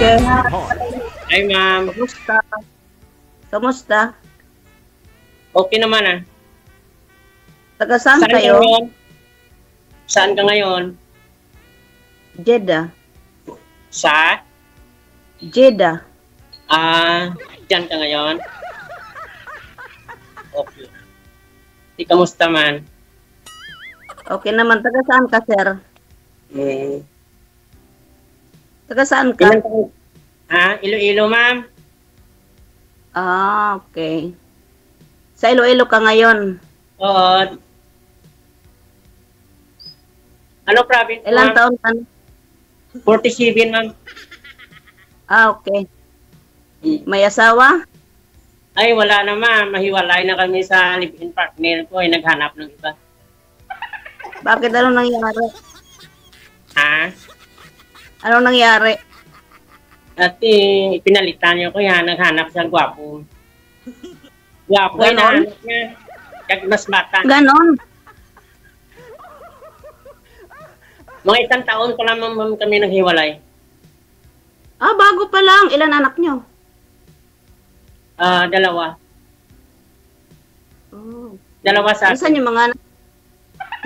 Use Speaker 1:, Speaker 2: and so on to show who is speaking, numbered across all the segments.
Speaker 1: Okay.
Speaker 2: Ay, ma'am.
Speaker 1: Kamusta? Kamusta?
Speaker 2: Okay naman ah.
Speaker 1: Taga saan
Speaker 2: Saan ka
Speaker 1: kayo?
Speaker 2: ngayon? Saan ka ngayon?
Speaker 1: Jeddah.
Speaker 2: Sa?
Speaker 1: Jeddah.
Speaker 2: Diyan ka ngayon? Okay. Di kamusta man?
Speaker 1: Okay naman. Taga saan ka, sir?
Speaker 2: Hmm.
Speaker 1: Taga saan ka?
Speaker 2: Ilan ka? Iloilo, ma'am?
Speaker 1: Okay. Sa Iloilo ka ngayon.
Speaker 2: Oo. Ano province,
Speaker 1: Ilang
Speaker 2: ma'am?
Speaker 1: taon ka?
Speaker 2: 47, ma'am.
Speaker 1: Okay. May asawa?
Speaker 2: Ay, wala na, ma'am. Mahiwalay na kami sa live-in partner ko. Ay, naghanap ng iba.
Speaker 1: Bakit? Ano nangyari?
Speaker 2: Ha?
Speaker 1: Ano nangyari?
Speaker 2: At pinalitan niya ko yan. Naghanap siya gwapo. Gwapo,
Speaker 1: Ganon?
Speaker 2: hinahanap niya. Kag mas bata.
Speaker 1: Ganon.
Speaker 2: Mga isang taon ko lang, ma'am, kami naghiwalay.
Speaker 1: Bago pa lang. Ilan anak nyo?
Speaker 2: Dalawa.
Speaker 1: Oh.
Speaker 2: Dalawa sa
Speaker 1: Saan yung mga anak?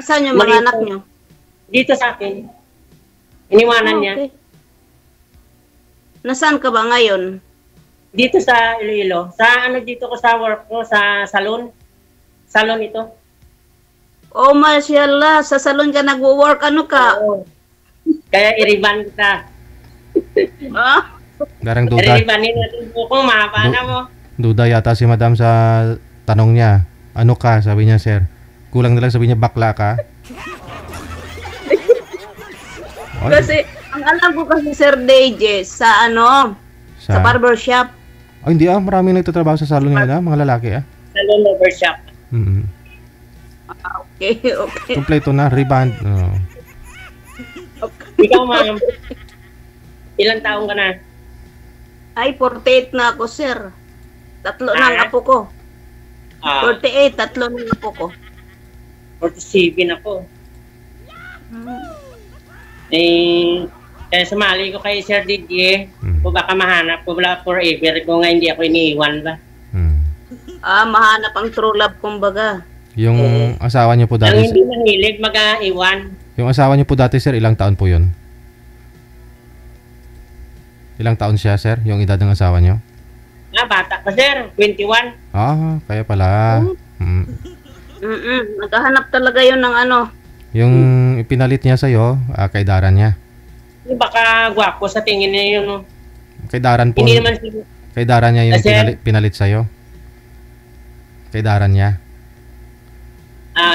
Speaker 1: Saan yung mga anak nyo?
Speaker 2: Dito sa akin. Iniwanan niya.
Speaker 1: Okay. Nasaan ka ba ngayon?
Speaker 2: Dito sa Iloilo. Sa dito ko sa work ko, sa salon. Salon ito.
Speaker 1: Oh, mashallah. Sa salon ka nagwo-work. Ano ka?
Speaker 2: Oo. Kaya iriban kita.
Speaker 3: Darang duda.
Speaker 2: Iribanin natin po kung mahaba na mo.
Speaker 3: Duda yata si madam sa tanong niya. Ano ka? Sabi niya, sir. Kulang na lang sabi niya, bakla ka.
Speaker 1: Kasi, ang alam ko kasi Sir Dejes, sa sa barbershop.
Speaker 3: Hindi maraming nagtatrabaho sa salon niya, mga lalaki
Speaker 2: Salon barbershop.
Speaker 1: Okay, okay.
Speaker 3: Kompleto na, reband.
Speaker 2: Ikaw, ma'am. Ilang taong ka na?
Speaker 1: Ay, 48 na ako, sir. Tatlo na ang apo ko. 48, tatlo na ang apo ko.
Speaker 2: 47 ako. Kaya sumali ko kay Sir Didier. Kung baka mahanap ko wala forever kung nga hindi ako iniiwan ba.
Speaker 1: Mahanap ang true love, kumbaga.
Speaker 3: Yung asawa niyo po dati.
Speaker 2: Ang hindi mahilig mag-iwan.
Speaker 3: Yung asawa niyo po dati, sir, ilang taon po yun? Ilang taon siya, sir? Yung edad ng asawa niyo?
Speaker 2: Bata pa, sir. 21.
Speaker 3: Kaya pala.
Speaker 1: Naghahanap talaga yun ng
Speaker 3: Yung ipinalit niya sa'yo, kay Daran niya.
Speaker 2: Baka gwapo sa tingin niya yun.
Speaker 3: Kay Daran po.
Speaker 2: Hindi naman
Speaker 3: kay Daran niya yung pinalit sa'yo. Kay Daran niya.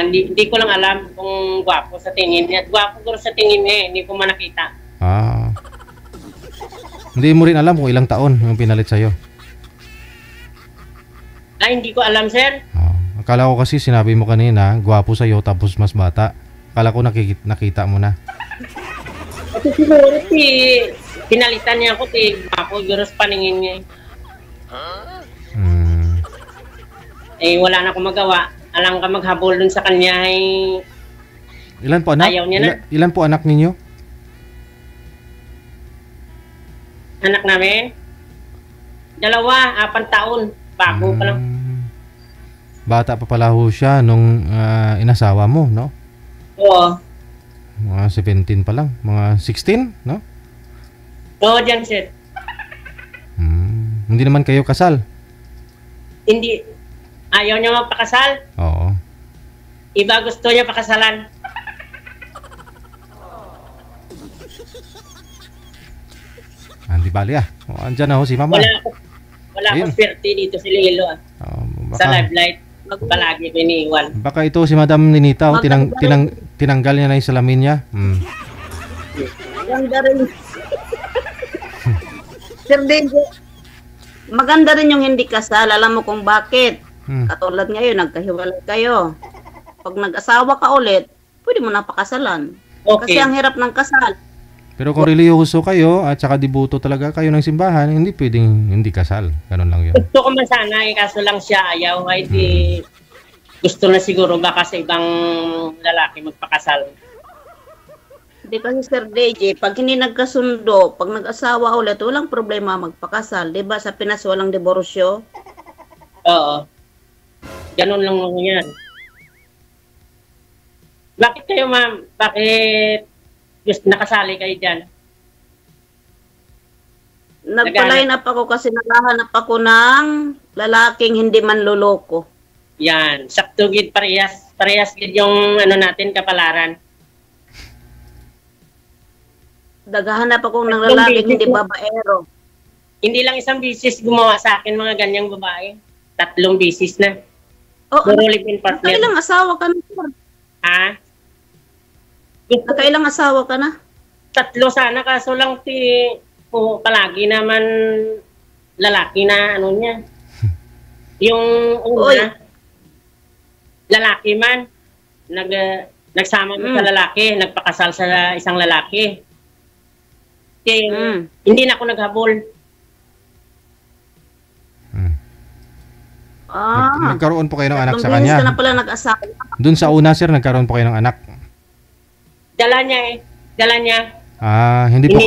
Speaker 2: Hindi ko lang alam kung gwapo sa tingin niya. Gwapo ko sa tingin niya, hindi ko man nakita.
Speaker 3: Hindi mo rin alam kung ilang taon yung pinalit sa'yo.
Speaker 2: Hindi ko alam, sir.
Speaker 3: Akala ko kasi sinabi mo kanina, gwapo sa'yo tapos mas bata. Akala ko nakita mo na.
Speaker 2: Kasi siguro pinalitan niya ako, gwapo, guros paningin niya. Wala na akong magawa. Alam ka maghabol dun sa kanya
Speaker 3: Ilan po anak?
Speaker 2: Ayaw niya na.
Speaker 3: Ilan po anak ninyo?
Speaker 2: Anak namin? 2, 4 taon. Bago pa lang.
Speaker 3: Bata pa pala ho siya nung inasawa mo, no?
Speaker 2: Oo.
Speaker 3: Mga 17 pa lang. Mga 16, no?
Speaker 2: Oo, dyan, sir.
Speaker 3: Hindi naman kayo kasal?
Speaker 2: Hindi. Ayaw niya magpakasal?
Speaker 3: Oo.
Speaker 2: Iba gusto niya pakasalan.
Speaker 3: Hindi bali andyan na ho si mama.
Speaker 2: Wala akong swerte dito sa Lilo sa live light. Palagi piniiwan.
Speaker 3: Baka ito si Madam Ninita tinanggal niya na yung salamin niya.
Speaker 1: Maganda rin. Sir Dejo, maganda rin yung hindi kasal. Alam mo kung bakit? Katulad ngayon, nagkahiwalay kayo. Pag nag-asawa ka ulit, pwede mo na pakasalan.
Speaker 2: Okay.
Speaker 1: Kasi ang hirap ng kasal.
Speaker 3: Pero kung reliyoso kayo at saka dibuto talaga kayo ng simbahan, hindi pwedeng hindi kasal. Ganun lang yun.
Speaker 2: Gusto ko man sana, kaso lang siya ayaw. Gusto na siguro baka sa ibang lalaki magpakasal.
Speaker 1: Hindi kasi Sir DJ, pag hindi nagkasundo, pag nag-asawa ulit, walang problema magpakasal. Di ba sa Pinas walang diborsyo?
Speaker 2: Oo. Ganun lang naman yan. Bakit kayo, ma'am? Bakit just nakasali kayo dyan?
Speaker 1: Nagpa-line up ako kasi naghahanap ako ng lalaking hindi manloloko.
Speaker 2: Yan. Sakto gid parehas. Parehas gid yung ano natin, kapalaran.
Speaker 1: Naghahanap ako ng lalaking hindi babaero.
Speaker 2: Hindi lang isang bisis gumawa sa akin mga ganyang babae. 3 bisis na.
Speaker 1: Oh,
Speaker 2: Puro live-in partner.
Speaker 1: nakailang asawa ka na? Sir?
Speaker 2: Ha?
Speaker 1: Nakailang asawa ka na?
Speaker 2: 3 sana kaso lang palagi naman lalaki na ano niya. Yung una, lalaki man, nagsama mo sa lalaki, nagpakasal sa isang lalaki. Kaya, hindi na ako naghabol.
Speaker 3: Nagkaroon po kayo ng anak sa
Speaker 1: Tatlong beses
Speaker 3: kanya.
Speaker 1: ka na pala nag-asawa.
Speaker 3: Doon sa una, sir, nagkaroon po kayo ng anak.
Speaker 2: Dala niya eh. Dala niya.
Speaker 3: Hindi po.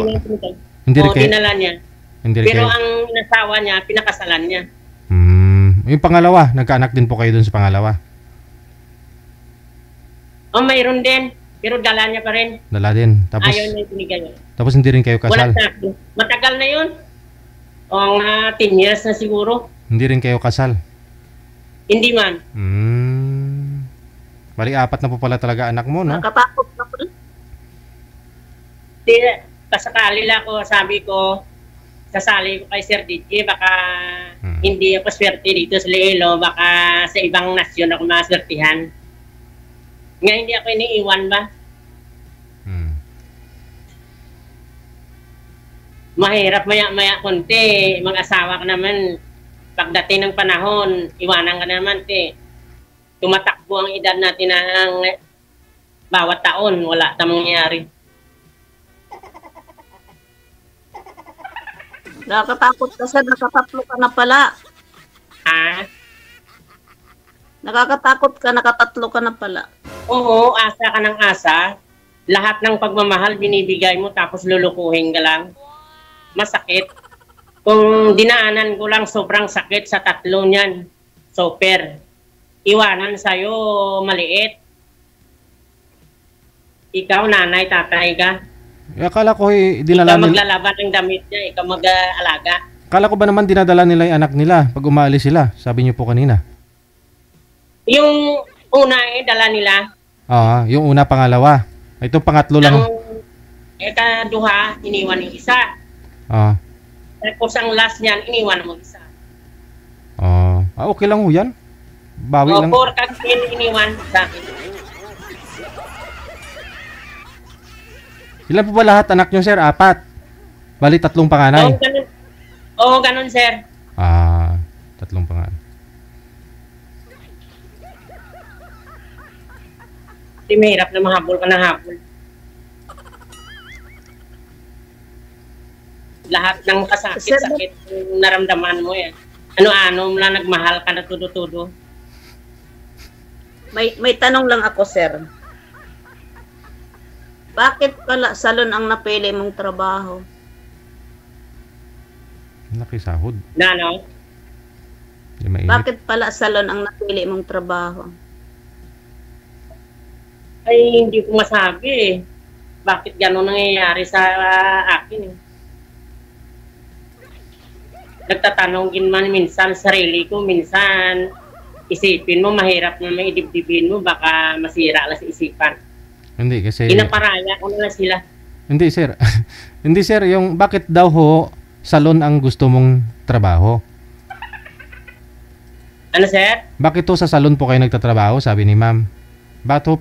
Speaker 3: Hindi rin kayo.
Speaker 2: Dinala niya.
Speaker 3: Hindi rin
Speaker 2: Pero
Speaker 3: kayo.
Speaker 2: ang nasawa niya, pinakasalan niya.
Speaker 3: Yung pangalawa, nagkaanak din po kayo doon sa pangalawa.
Speaker 2: Mayroon din. Pero dala niya pa rin.
Speaker 3: Dala din. Tapos,
Speaker 2: Ayaw niya pinigay.
Speaker 3: tapos hindi rin kayo
Speaker 2: Wala
Speaker 3: kasal.
Speaker 2: sa akin. Matagal na yun. O nga 10 years na siguro.
Speaker 3: Hindi rin kayo kasal.
Speaker 2: Hindi man.
Speaker 3: Bali, 4 na po pala talaga anak mo, no?
Speaker 1: Nakatakot na pala.
Speaker 2: Di, pasakali lang ako, sabi ko, sasali ko kay Sir DJ, baka hindi ako swerte dito sa Lilo, baka sa ibang nasyon ako maswertihan. Nga hindi ako iniiwan ba? Mahirap maya-maya konti, mag-asawa ka naman, pagdating ng panahon, iwanan ka naman, tumatakbo ang edad natin ng bawat taon, wala tamang nangyayari.
Speaker 1: Nakakatakot kasi nakatatlo ka na pala.
Speaker 2: Ha?
Speaker 1: Nakakatakot ka, nakatatlo ka na pala.
Speaker 2: Oo, asa ka ng asa. Lahat ng pagmamahal binibigay mo tapos lulukuhin ka lang. Masakit. Kung dinaanan ko lang sobrang sakit sa 3 niyan. Super. Iwanan sa'yo maliit. Ikaw, nanay, tatay ka.
Speaker 3: Akala ko
Speaker 2: Ikaw
Speaker 3: dinala nila.
Speaker 2: maglalaban ng damit niya, ikaw mag-alaga.
Speaker 3: Akala ko ba naman dinadala nila yung anak nila pag umaalis sila? Sabi niyo po kanina.
Speaker 2: Yung una dala nila.
Speaker 3: Yung una, pangalawa. Ito pangatlo lang.
Speaker 2: Ang ikaduha, iniwan yung isa. Tapos ang last niyan, iniwan mo isa.
Speaker 3: Okay lang ho yan. Bawi lang.
Speaker 2: 4 kagin iniwan sa akin.
Speaker 3: Ilan po ba lahat anak nyo, sir? 4. Bali, 3 panganay.
Speaker 2: Oo, ganun, sir.
Speaker 3: 3 panganay.
Speaker 2: Hindi mahirap na mahabol ka ng habol. Lahat ng kasakit-sakit naramdaman mo yan. Ano-ano lang nagmahal ka na tudo-tudo.
Speaker 1: May tanong lang ako, sir. Bakit pala salon ang napili mong trabaho?
Speaker 3: Nakisahod.
Speaker 2: Na, no?
Speaker 1: Bakit pala salon ang napili mong trabaho?
Speaker 2: Ay, hindi ko masabi eh. Bakit gano'n nangyayari sa akin eh. Nagtatanongin man minsan sarili ko, minsan isipin mo, mahirap na may idibdibin mo, baka masira lang sa isipan.
Speaker 3: Hindi kasi...
Speaker 2: Pinaparaya ko na sila.
Speaker 3: Hindi, sir. Hindi, sir. Yung bakit daw ho salon ang gusto mong trabaho?
Speaker 2: Ano, sir?
Speaker 3: Bakit ho sa salon po kayo nagtatrabaho? Sabi ni ma'am. Bakit ho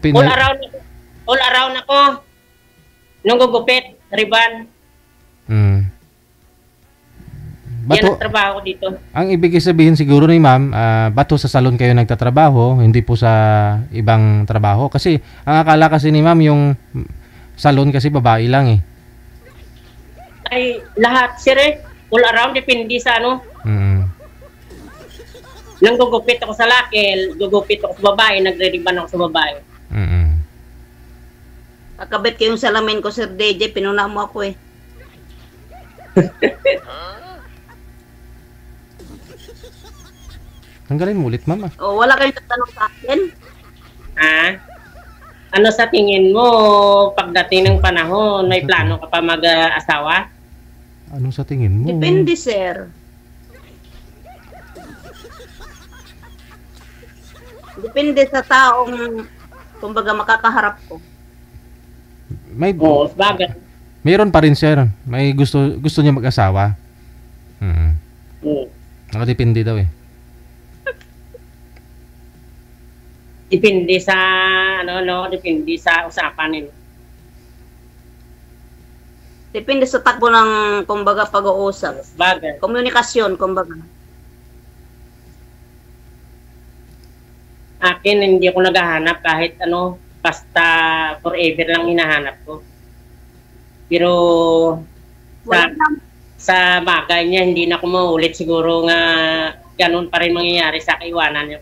Speaker 2: all around ako. Nung gugupit, riban. Yan ang trabaho ko dito.
Speaker 3: Ang ibig sabihin siguro ni ma'am, ba't ho sa salon kayo nagtatrabaho, hindi po sa ibang trabaho? Kasi ang akala kasi ni ma'am yung salon kasi babae lang eh.
Speaker 2: Ay, lahat, sir eh. All around, depende sa ano. Nang gugupit ako sa laki, gugupit ako sa babae, nagre-riban ako sa babae.
Speaker 1: Kakabit ko yung salamin ko, Sir DJ. Pinuna mo ako eh.
Speaker 3: Tanggalin mo ulit, ma'am.
Speaker 1: O, wala kayong tatanong sa akin?
Speaker 2: Ano sa tingin mo, pagdating ng panahon, may plano ka pa mag-asawa?
Speaker 3: Ano sa tingin mo?
Speaker 1: Depende, sir. Depende sa taong, kumbaga, makakaharap ko.
Speaker 3: May,
Speaker 2: Oo, bagay.
Speaker 3: Mayroon pa rin, sir. May gusto niya mag-asawa. Nakadepende daw eh.
Speaker 2: Depende sa, depende sa usapan nila.
Speaker 1: Depende sa takbo ng, kumbaga, pag-uusap.
Speaker 2: Bagay.
Speaker 1: Komunikasyon, kumbaga.
Speaker 2: Akin, hindi ako naghahanap kahit basta forever lang hinahanap ko. Pero sa bagay niya, hindi na ako maulit siguro nga ganun pa rin mangyayari sa kaiwanan niya.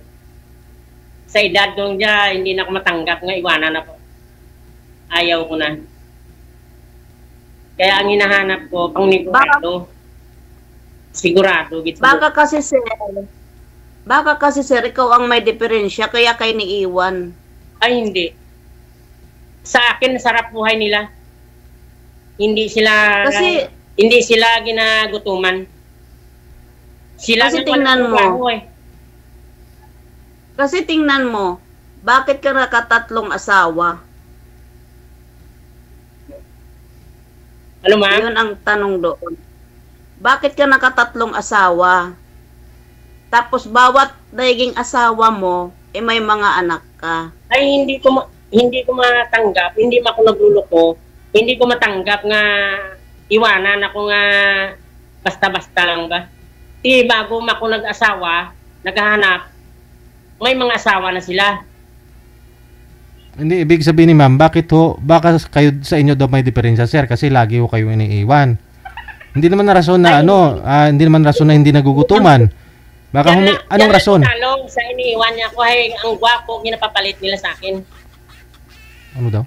Speaker 2: Sa edad ko niya, hindi na ako matanggap nga iwanan ako. Ayaw ko na. Kaya ang hinahanap ko, pang negosyo. Sigurado.
Speaker 1: Baka kasi sir, ikaw ang may diferensya, kaya kayo niiwan.
Speaker 2: Ay, hindi. Sa akin, sarap buhay nila. Hindi sila ginagutuman. Sila
Speaker 1: kasi tingnan mo, bakit ka nakatatlong asawa?
Speaker 2: Ano, ma'am?
Speaker 1: Yun ang tanong doon. Bakit ka nakatatlong asawa? Tapos bawat naging asawa mo, may mga anak ka.
Speaker 2: Ay, hindi ko matanggap, hindi ako nagluloko. Hindi ko matanggap nga iwanan ako nga basta-basta lang ba. Bago ako nag-asawa, naghahanap, may mga asawa na sila.
Speaker 3: Hindi, ibig sabihin ni ma'am, baka kayo sa inyo daw may diferensya, sir, kasi lagi ko kayo iniiwan. Hindi naman na rason na hindi naman rason na hindi nagugutuman. Baka anong rason?
Speaker 2: Talong sa iniiwan niya ko ay ang gwapo ginapapalit nila sa akin.
Speaker 3: Ano daw?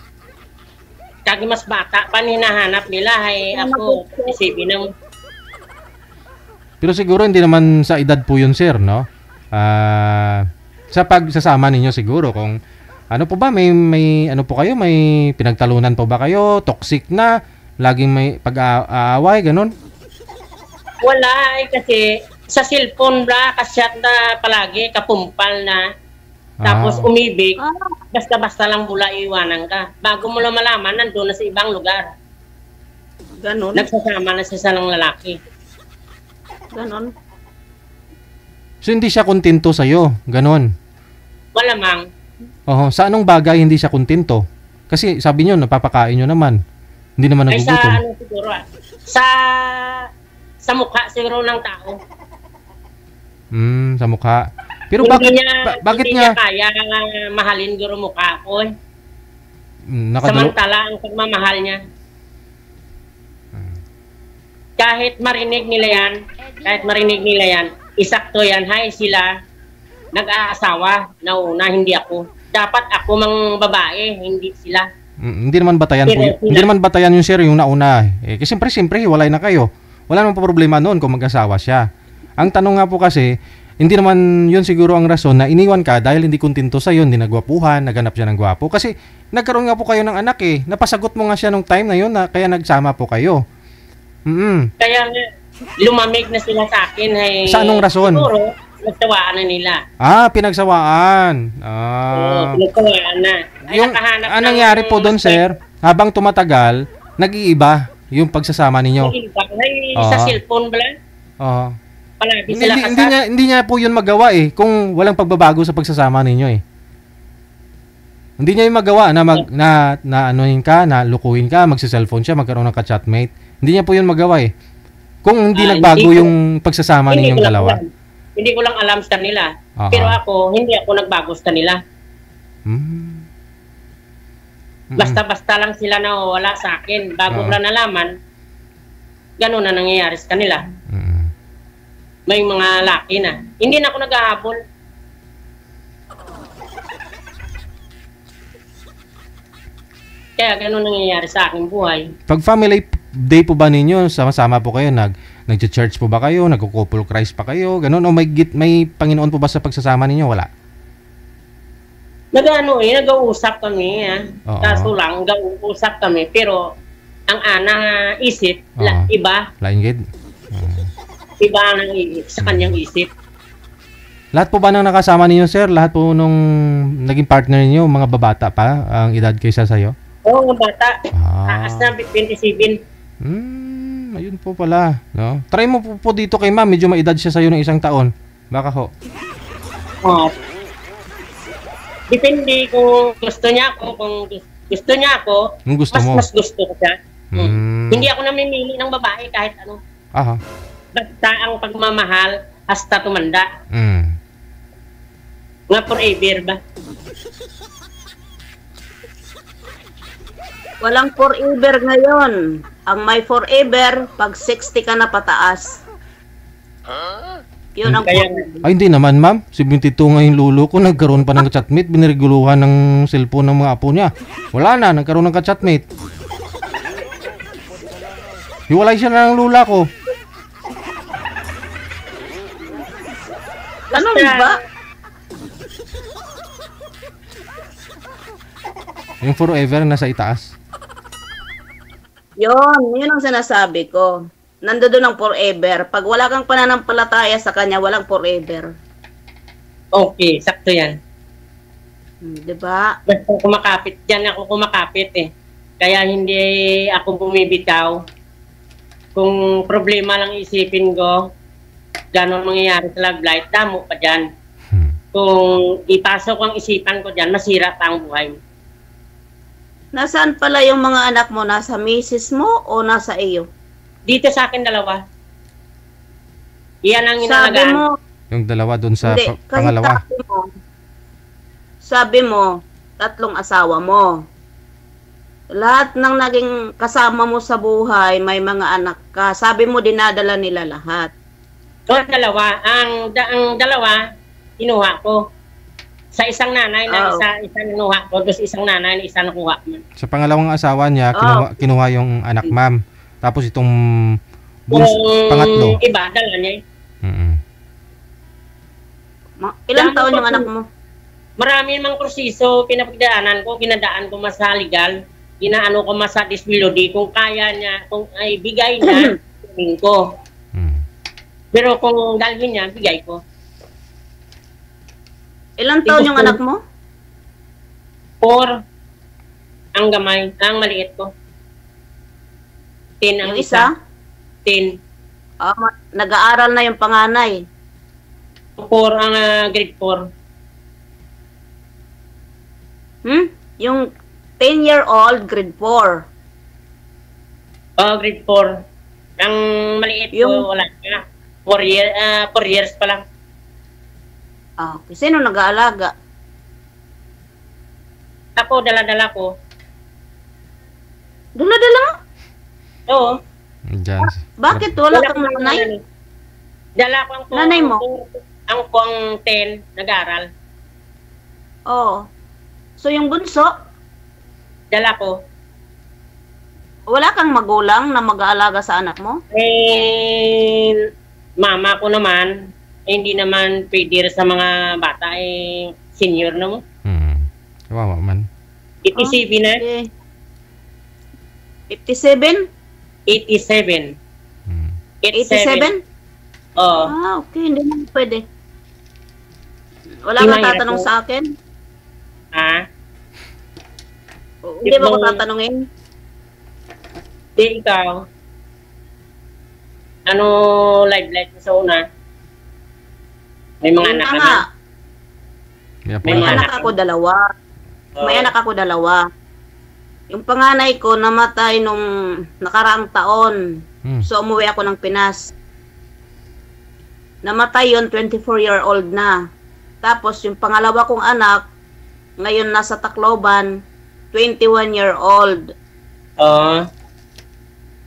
Speaker 2: Kagi mas bata pa hinahanap nila ay ako isipin ng.
Speaker 3: Pero siguro hindi naman sa edad po yun, sir, no? Sa pagsasama ninyo siguro kung ano po ba, may ano po kayo, may pinagtalunan po ba kayo, toxic na, laging may pag-aaway, ganun?
Speaker 2: Wala kasi sa cellphone ba, kasyat na palagi, kapumpal na. Tapos umibig, basta-basta lang bula iwanan ka. Bago mo lang malaman, nandun na sa ibang lugar.
Speaker 1: Ganon.
Speaker 2: Nagsasama na siya sa ng lalaki.
Speaker 1: Ganon.
Speaker 3: So hindi siya kontento sa'yo, ganon?
Speaker 2: Malamang.
Speaker 3: Sa anong bagay hindi siya kontento? Kasi sabi niyo, napapakain niyo naman. Hindi naman nagugutom.
Speaker 2: Siguro sa mukha siguro ng tao.
Speaker 3: Sa mukha. Pero bakit
Speaker 2: niya kaya mahalin guro mukha ko eh. Samantala ang pagmamahal niya. Kahit marinig nila yan, isakto yan, sila nag-aasawa na una, hindi ako. Dapat ako mang babae, hindi sila.
Speaker 3: Hindi naman batayan po. Hindi naman batayan yung sir yung nauna. Kasi siyempre, hiwalay na kayo. Wala namang problema noon kung mag-asawa siya. Ang tanong nga po kasi, hindi naman yun siguro ang rason na iniwan ka dahil hindi kontento sa'yo, hindi nagwapuhan, naganap siya ng gwapo. Kasi nagkaroon nga po kayo ng anak Napasagot mo nga siya nung time na yun kaya nagsama po kayo.
Speaker 2: Kaya lumamig na sila sa akin.
Speaker 3: Sa anong rason?
Speaker 2: Siguro, nagsawaan na nila.
Speaker 3: Pinagsawaan.
Speaker 2: Nagsawaan na.
Speaker 3: Ang nangyari po doon, sir, habang tumatagal, nag-iiba yung pagsasama ninyo.
Speaker 2: Sa cellphone ba lang? Palagi sila kasal.
Speaker 3: Hindi niya po yun magawa kung walang pagbabago sa pagsasama ninyo Hindi niya yung magawa na anuhin ka, na lukuhin ka, magsi-cellphone siya, magkaroon ng ka-chatmate. Hindi niya po yun magawa Kung hindi nagbago yung pagsasama ninyong dalawa.
Speaker 2: Hindi ko lang alam sa kanila. Pero ako, hindi ako nagbago sa kanila. Basta-basta lang sila nawawala sa akin. Bago ko lang nalaman, gano'n na nangyayari sa kanila. May mga laki na. Hindi na ako naghahabol. Kaya ganun nangyayari sa aking buhay.
Speaker 3: Pag family day po ba ninyo, sama-sama po kayo, nag-church po ba kayo, nagko-couple Christ pa kayo, ganun, o may Panginoon po ba sa pagsasama ninyo? Wala.
Speaker 2: Nag-uusap kami,
Speaker 3: Oo.
Speaker 2: Kaso lang, nag-uusap kami, pero ang anang isip,
Speaker 3: Oo.
Speaker 2: iba.
Speaker 3: Lain gid.
Speaker 2: Iba ang sa kanyang isip.
Speaker 3: Lahat po ba nang nakasama ninyo, sir? Lahat po nung naging partner ninyo, mga babata pa, ang edad kaysa sa'yo?
Speaker 2: Oo, mga bata.
Speaker 3: Ah.
Speaker 2: Taas na 27.
Speaker 3: Ayun po pala, no? Try mo po dito kay ma'am, medyo maedad siya sa'yo ng 1 taon. Baka ho.
Speaker 2: Oh. Depende kung gusto niya ako. Kung gusto niya ako,
Speaker 3: Kung gusto mo.
Speaker 2: mas gusto ko siya. Hindi ako namimili ng babae kahit ano.
Speaker 3: Aha.
Speaker 2: Basta ang pagmamahal hasta tumanda. Nga forever ba?
Speaker 1: Walang forever ngayon. Ang may forever, pag 60 ka na pataas. Yun ang
Speaker 2: Kaya,
Speaker 1: forever.
Speaker 3: Ay, hindi naman, ma'am. 72 nga yung lulo ko. Nagkaroon pa ng chatmate. Biniriguluhan ng cellphone ng mga apo niya. Wala na. Nagkaroon ng chatmate. Hiwalay siya na ng lula ko.
Speaker 1: Ano ba?
Speaker 3: Yung forever nasa itaas.
Speaker 1: Yun ang sinasabi ko. Nandoon ang forever. Pag wala kang pananampalataya sa kanya, walang forever.
Speaker 2: okay, sakto yan.
Speaker 1: Diba?
Speaker 2: Basta kumakapit. Diyan ako kumakapit eh. Kaya hindi ako bumibitaw. Kung problema lang isipin ko, gano'n mangyayari sa love life, damo pa dyan. Kung ipasok ang isipan ko dyan, masira pa ang buhay mo.
Speaker 1: Nasaan pala yung mga anak mo? Nasa misis mo o nasa iyo?
Speaker 2: Dito sa akin dalawa. Iyan ang
Speaker 1: Sabi
Speaker 2: inalagaan.
Speaker 1: mo,
Speaker 3: Yung dalawa dun sa
Speaker 1: hindi, kasi
Speaker 3: pangalawa.
Speaker 1: sabi mo, 3 asawa mo. Lahat ng naging kasama mo sa buhay, may mga anak ka. Sabi mo, dinadala nila lahat.
Speaker 2: So, dalawa. Ang dalawa, kinuha ko. Sa isang nanay na isang kinuha ko, tapos isang nanay na isang nakuha ko.
Speaker 3: Sa pangalawang asawa niya, kinuha yung anak, ma'am. Tapos itong pangatlo.
Speaker 2: Iba, dala niya eh.
Speaker 1: Ilang taon yung anak mo?
Speaker 2: Marami namang proseso, pinapagdaanan ko, kinadaan ko mas sa legal, ginaano ko mas sa disability, kung kaya niya, kung ay bigay niya, kunin ko. Pero kung dalhin niya, bigay ko.
Speaker 1: Ilang taon yung anak mo?
Speaker 2: 4 ang gamay, ang maliit ko. 10 ang
Speaker 1: Yung isa?
Speaker 2: 10.
Speaker 1: Nag-aaral na yung panganay.
Speaker 2: 4 ang grade 4.
Speaker 1: Yung 10-year-old, grade 4.
Speaker 2: Grade 4. Ang maliit ko, wala na. 4 years pa lang.
Speaker 1: Okay. Sino nag-aalaga?
Speaker 2: Ako, dala-dala ko.
Speaker 1: Dala-dala mo?
Speaker 2: Oo.
Speaker 3: Diyan.
Speaker 1: Bakit? Wala kang nanay?
Speaker 2: Dala ko ang
Speaker 1: Nanay mo?
Speaker 2: Ang pang 10, nag-aral.
Speaker 1: Oo. So yung bunso,
Speaker 2: Dala ko.
Speaker 1: wala kang magulang na mag-aalaga sa anak mo?
Speaker 2: Mama ko naman, hindi naman pwede sa mga bata, senior na mo.
Speaker 3: Kawawa man.
Speaker 2: 87 na.
Speaker 1: Okay. 57?
Speaker 2: 87.
Speaker 1: 87?
Speaker 2: Oo.
Speaker 1: Okay. Hindi naman pwede. Wala
Speaker 2: Hindi
Speaker 1: kang
Speaker 2: mahirap
Speaker 1: tatanong
Speaker 2: po.
Speaker 1: sa akin? Hindi
Speaker 2: Di
Speaker 1: mo ko
Speaker 2: ba-
Speaker 1: tatanungin?
Speaker 2: Di ikaw. Ano live mo sa una? May mga
Speaker 1: Yun
Speaker 2: anak
Speaker 1: na
Speaker 2: ka
Speaker 1: nga.
Speaker 2: na.
Speaker 1: May
Speaker 2: mga
Speaker 1: anak
Speaker 2: anak.
Speaker 1: ako 2. May anak ako 2. Yung panganay ko namatay nung nakaraang taon. So umuwi ako ng Pinas. Namatay yon 24-year-old na. Tapos yung pangalawa kong anak, ngayon nasa Tacloban, 21-year-old.
Speaker 2: Oo.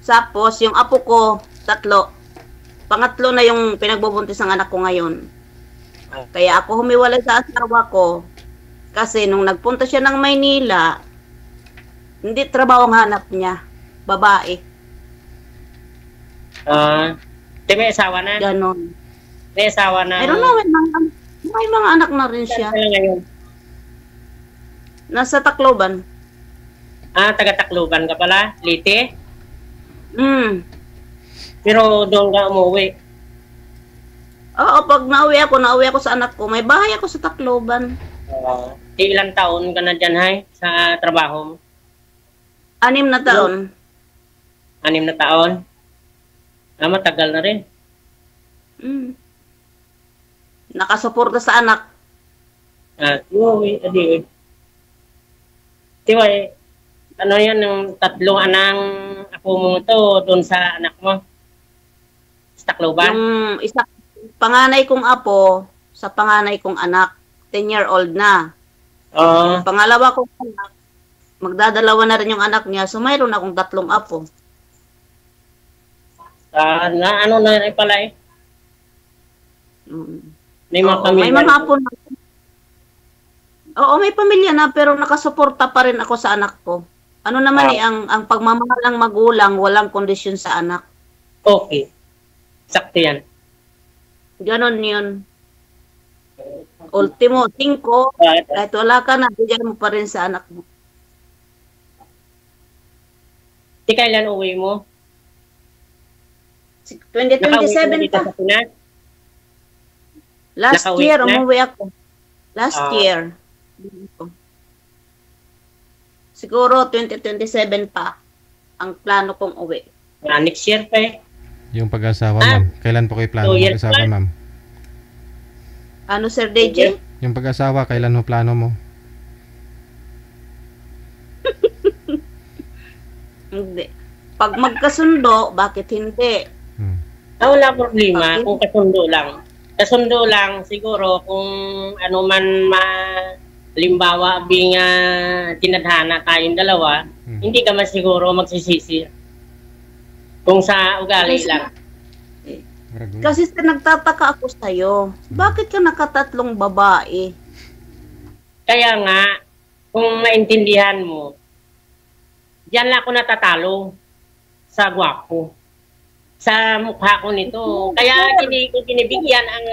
Speaker 1: Tapos yung apo ko, 3. Pangatlo na yung pinagbubuntis ng anak ko ngayon. Kaya ako humiwalay sa asawa ko kasi nung nagpunta siya ng Maynila, Hindi trabaho ang hanap niya. Babae.
Speaker 2: Di may asawa na?
Speaker 1: Ganon.
Speaker 2: May asawa na?
Speaker 1: I don't know, may mga anak na rin siya.
Speaker 2: Saan ka ngayon?
Speaker 1: Nasa Tacloban.
Speaker 2: Taga-Tacloban ka pala? Leyte?
Speaker 1: Pero
Speaker 2: doon ka umuwi?
Speaker 1: Oo, pag nauwi ako sa anak ko. May bahay ako sa Tacloban.
Speaker 2: Ilang taon ka na dyan, hay? Sa trabaho mo?
Speaker 1: 6 na taon.
Speaker 2: 6 na taon? Matagal na rin.
Speaker 1: Nakasuporta sa anak.
Speaker 2: Diba ano yan, yung 3 anang ako mo to doon sa anak mo? Sa Tacloban?
Speaker 1: Yung isa, panganay kong apo sa panganay kong anak, 10-year-old na. Pangalawa kong anak, magdadalawa na rin yung anak niya, so mayroon akong 3 apo.
Speaker 2: Ano na rin pala eh? May mga pamilya.
Speaker 1: May mga apo na. Oo, may pamilya na, pero nakasuporta pa rin ako sa anak ko. Ano naman ang pagmamahal ng magulang, walang kondisyon sa anak.
Speaker 2: Okay. Sakto yan.
Speaker 1: Ganon yun. Ultimo, 5, kahit wala ka na, bigyan mo pa rin sa anak mo.
Speaker 2: Kailan uwi mo?
Speaker 1: 2027 pa. Last year, umuwi ako. Last year. Siguro 2027 pa ang plano kong uwi.
Speaker 2: Next year pa eh.
Speaker 3: Yung pag-asawa, ma'am. Kailan po kayo plano mag-asawa, ma'am?
Speaker 1: Ano, Sir DJ?
Speaker 3: Yung pag-asawa, kailan mo plano mo?
Speaker 1: Hindi. Pag magkasundo, bakit hindi?
Speaker 2: Wala problema kung kasundo lang. Kasundo lang siguro kung ano man halimbawa being tinadhana tayong dalawa, hindi ka mas siguro magsisisi. Kung sa ugali lang.
Speaker 1: Kasi nagtataka ako sa'yo. Bakit ka nakatatlong babae?
Speaker 2: Kaya nga, kung maintindihan mo, diyan lang ako natatalo sa gwapo. Sa mukha ko nito. Kaya hindi ko binibigyan ang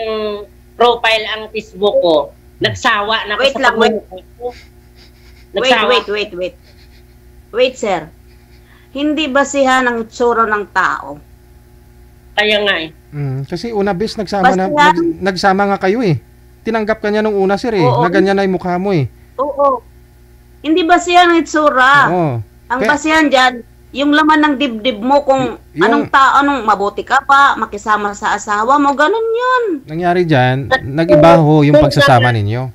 Speaker 2: profile ang Facebook ko. Nagsawa na ako sa pagmumukha ko. Wait,
Speaker 1: sir. Hindi basihan ang itsura ng tao.
Speaker 2: Kaya nga eh.
Speaker 3: Kasi una bes nagsama nga kayo eh. Tinanggap ka niya nung una, sir eh. Na ganyan na yung mukha mo eh.
Speaker 1: Oo. Hindi basihan ang itsura. Ang basihan dyan, yung laman ng dibdib mo kung anong mabuti ka pa, makisama sa asawa mo, ganun yun.
Speaker 3: Nangyari dyan, nag-iba ho yung pagsasama ninyo.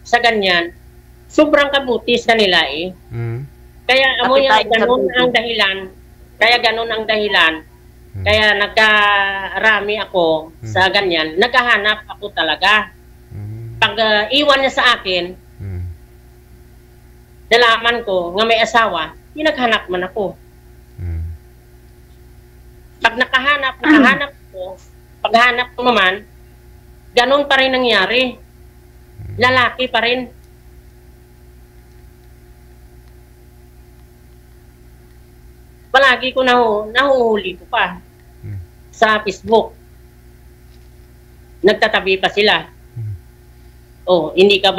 Speaker 2: Sa ganyan, sobrang kabuti sa nila eh. Kaya ganun ang dahilan. Kaya nagkarami ako sa ganyan. Naghahanap ako talaga. Pag iwan niya sa akin, nalaman ko nga may asawa, naghanap man ako. Pag nakahanap ko, paghanap ko naman, ganun pa rin nangyari. Lalaki pa rin. Palagi ko nahuhuli ko pa sa Facebook. Nagtatabi pa sila. Hindi ka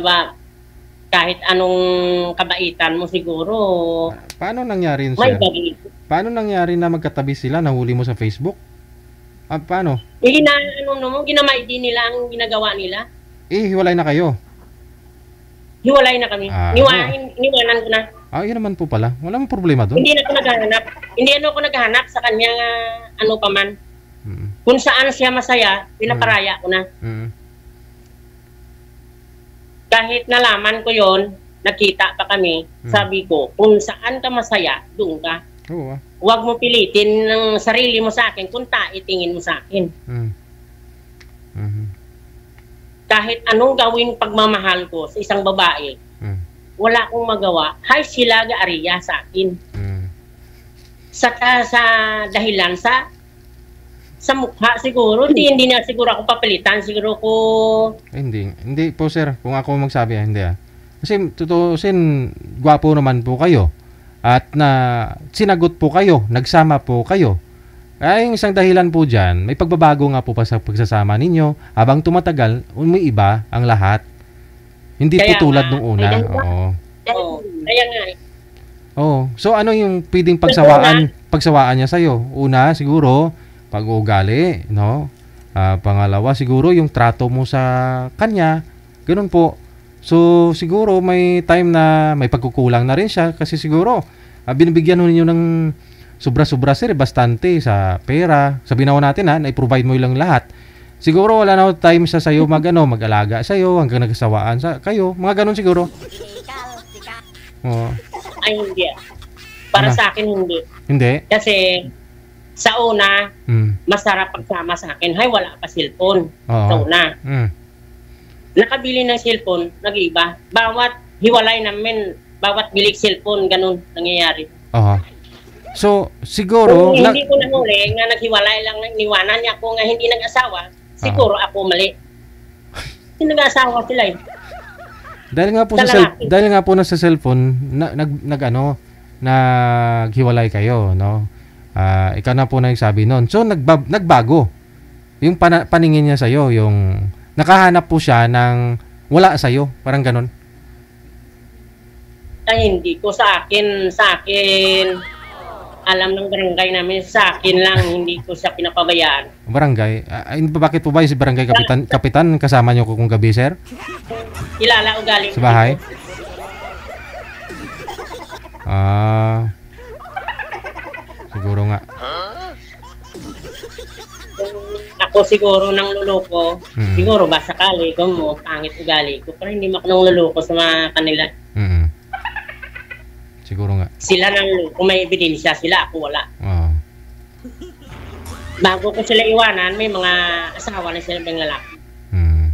Speaker 2: ba kahit anong kabaitan mo siguro.
Speaker 3: Paano nangyari yun, sir? Paano nangyari na magkatabi sila, nahuli mo sa Facebook? Paano?
Speaker 2: Ginamay din nila ang ginagawa nila.
Speaker 3: Hiwalay na kayo?
Speaker 2: Hiwalay na kami. Niwanan ko na.
Speaker 3: Yun naman po pala. Wala mong problema doon.
Speaker 2: Hindi ako naghahanap sa kanya pa man. Kung saan siya masaya, pinaparaya ko na. Kahit nalaman ko yon, nakita pa kami, sabi ko, kung saan ka masaya, doon ka. Huwag mo pilitin ng sarili mo sa akin, kung itingin mo sa akin. Kahit anong gawing pagmamahal ko sa isang babae, wala akong magawa, hay sila gaariya sa akin. Sa dahilan sa mukha siguro, hindi na siguro ako papalitan, siguro ko...
Speaker 3: Hindi po sir, kung ako magsabi hindi Kasi tutusin, gwapo naman po kayo. At na sinagot po kayo, nagsama po kayo. Kaya yung isang dahilan po dyan, may pagbabago nga po pa sa pagsasama ninyo. Habang tumatagal, umiiba ang lahat. Hindi
Speaker 2: Kaya
Speaker 3: po tulad
Speaker 2: nga,
Speaker 3: nung una.
Speaker 1: may dahilan.
Speaker 3: Oo.
Speaker 2: Oo, kaya nga eh.
Speaker 3: Oh, so ano yung pwedeng pagsawaan niya sa'yo? Una, siguro, pag-uugali, no? Pangalawa, siguro yung trato mo sa kanya. Ganun po. So, siguro may time na may pagkukulang na rin siya kasi siguro binibigyan mo ninyo ng sobra-sobra sir, bastante sa pera. Sabihin na natin na-provide mo lang lahat. Siguro wala na time sa sayo mag-alaga sa'yo hanggang nagsawaan sa kayo. Mga ganun siguro. Oh.
Speaker 2: Ay, hindi. Para
Speaker 3: Ano?
Speaker 2: sa akin, hindi.
Speaker 3: Hindi?
Speaker 2: Kasi, sa una,
Speaker 3: Mm.
Speaker 2: masarap pagsama sa akin. Hay, wala pa cellphone.
Speaker 3: Oo.
Speaker 2: Sa una.
Speaker 3: Mm.
Speaker 2: Nakabili ng cellphone, nag-iba. Bawat hiwalay namin, bawat bilik cellphone, ganun nangyayari.
Speaker 3: Oo. So, siguro...
Speaker 2: Kung hindi ko nahuli, nga naghiwalay lang, niwanan niya ako nga hindi nag-asawa, siguro ako mali. Hindi nag-asawa sila eh.
Speaker 3: Dahil nga po
Speaker 2: Sa lalaki.
Speaker 3: dahil nga po sa cellphone naghiwalay kayo, no? Ikaw na po nagsabi noon. So nagbago. Yung paningin niya sa iyo, yung nakahanap po siya ng wala sa iyo, parang ganon.
Speaker 2: Ay hindi ko sa akin alam ng barangay namin, sa akin lang hindi ko siya pinapabayaan.
Speaker 3: Barangay. Bakit po ba si barangay kapitan kasama niyo kung gabi, sir?
Speaker 2: Kilala ugali
Speaker 3: Sa bahay? Siguro nga.
Speaker 2: Ako siguro nang luloko,
Speaker 3: Mm.
Speaker 2: siguro ba sakali kung mo pangit ugali ko, pero hindi ako nang luloko sa mga kanila.
Speaker 3: Mm. Siguro nga.
Speaker 2: Sila nang luloko, may ebidensya sila, ako wala.
Speaker 3: Oo.
Speaker 2: Bago ko sila iwanan, may mga asawa na sila ng lalaki.
Speaker 3: Mm.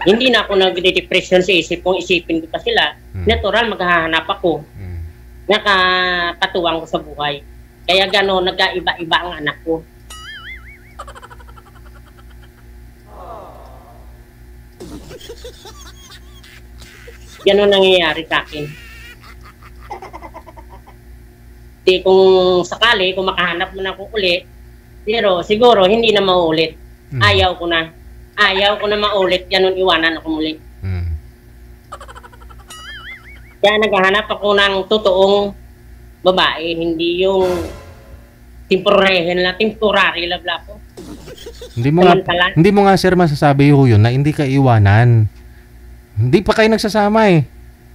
Speaker 2: Hindi na ako nag-depression sa isip kung isipin ko pa sila. Natural, maghahanap ako.
Speaker 3: Mm.
Speaker 2: Nakakatuwang ko sa buhay. Kaya gano'n, nagkaiba-iba ang anak ko. Gano'n nangyayari sa akin. Di kung sakali, kung makahanap mo na ako ulit, pero siguro hindi na maulit. Ayaw ko na. Ayaw ko na maulit, gano'n iwanan ako muli.
Speaker 3: Mm.
Speaker 2: Kaya naghahanap ako ng totoong babae, hindi yung temporary love ko. Samantala.
Speaker 3: Hindi mo nga sir masasabi yun na hindi ka iwanan. Hindi pa kayo nagsasama eh.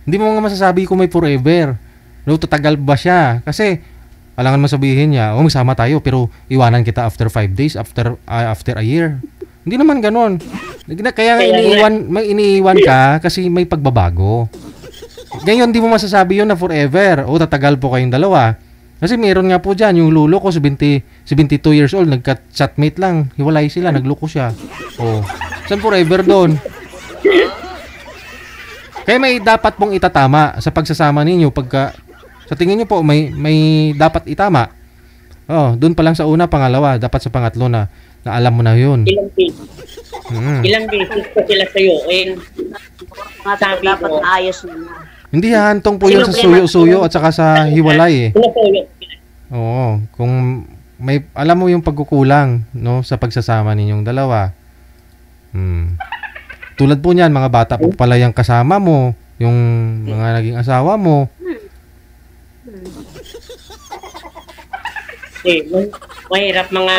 Speaker 3: Hindi mo nga masasabi kung may forever. No, tatagal ba siya? Kasi alangan masabihin niya, magsama tayo pero iwanan kita after 5 days, after a year. Hindi naman ganoon. Kaya may iniiwan ka kasi may pagbabago. Ngayon, di mo masasabi yun na forever. O, tatagal po kayong dalawa. Kasi meron nga po dyan, yung lulo ko, 72 years old, nagka-chatmate lang. Hiwalay sila, nagluko siya. O, saan forever doon? Kaya may dapat pong itatama sa pagsasama ninyo pagka, sa tingin nyo po, may dapat itama. Oh, doon pa lang sa una, pangalawa, dapat sa pangatlo na alam mo na yun.
Speaker 2: Ilang beses ko sila sayuin. Sabi
Speaker 1: Dapat
Speaker 2: ko,
Speaker 1: maayos na.
Speaker 3: Hindi hahantong po yun sa suyo-suyo at saka sa hiwalay eh.
Speaker 2: sinusuyo.
Speaker 3: Oo, kung may alam mo yung pagkukulang no sa pagsasama ninyong dalawa. Tulad po niyan, mga bata po pala yung kasama mo, yung mga naging asawa mo.
Speaker 2: Mahirap mga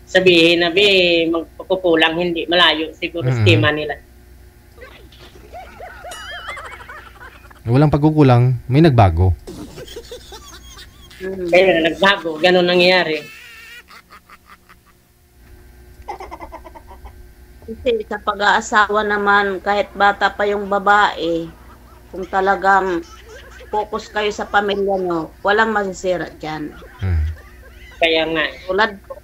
Speaker 2: sabihin na magkukulang, hindi malayo siguro schema nila.
Speaker 3: Walang pagkukulang, may nagbago.
Speaker 2: Kaya nagbago, ganun nangyayari.
Speaker 1: Kasi sa pag-aasawa naman, kahit bata pa yung babae, kung talagang focus kayo sa pamilya nyo, walang masisira dyan.
Speaker 2: Kaya nga.
Speaker 1: Tulad ko,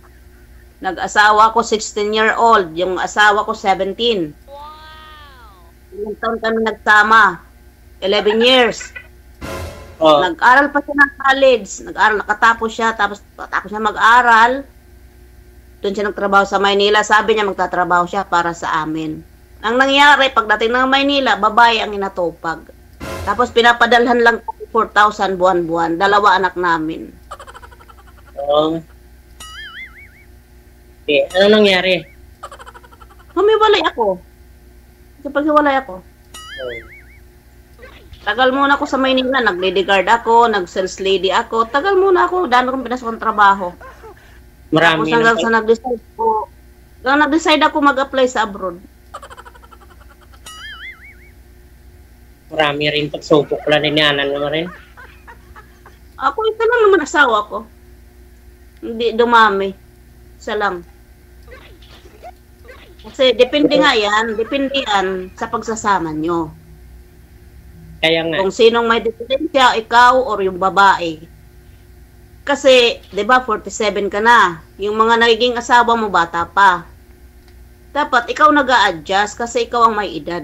Speaker 1: nag-asawa ko 16-year-old, yung asawa ko 17. Ilang taon kami nagsama? 11 years.
Speaker 2: Oh,
Speaker 1: Nag-aral pa siya ng college. Nakatapos siya, tapos mag-aral. Doon siya nagtrabaho sa Maynila. Sabi niya magtatrabaho siya para sa amin. Ang nangyari, pagdating ng Maynila, babae ang inatupag. Tapos pinapadalhan lang 4,000 buwan-buwan. 2 anak namin.
Speaker 2: Oo. Okay, ano nangyari?
Speaker 1: Humiwalay ako. Paghiwalay ako.
Speaker 2: Oh.
Speaker 1: Tagal muna ako sa Maynila. Nag-lady guard ako, nag-sales lady ako. Tagal muna ako. Dahil akong pinasok ng trabaho. Tapos
Speaker 2: Marami
Speaker 1: hanggang
Speaker 2: na.
Speaker 1: sa nag-decide ako mag-apply sa abroad.
Speaker 2: Marami rin pagsubok lang ninyanan mo rin.
Speaker 1: Ako, ito lang naman asawa ko. Hindi dumami. Isa lang. Kasi depende nga yan. Depende yan sa pagsasama nyo.
Speaker 2: Kaya nga.
Speaker 1: Kung sinong may diferensya, ikaw or yung babae. Kasi, di ba, 47 ka na. Yung mga nagiging asawa mo, bata pa. Dapat ikaw nag-a-adjust kasi ikaw ang may edad.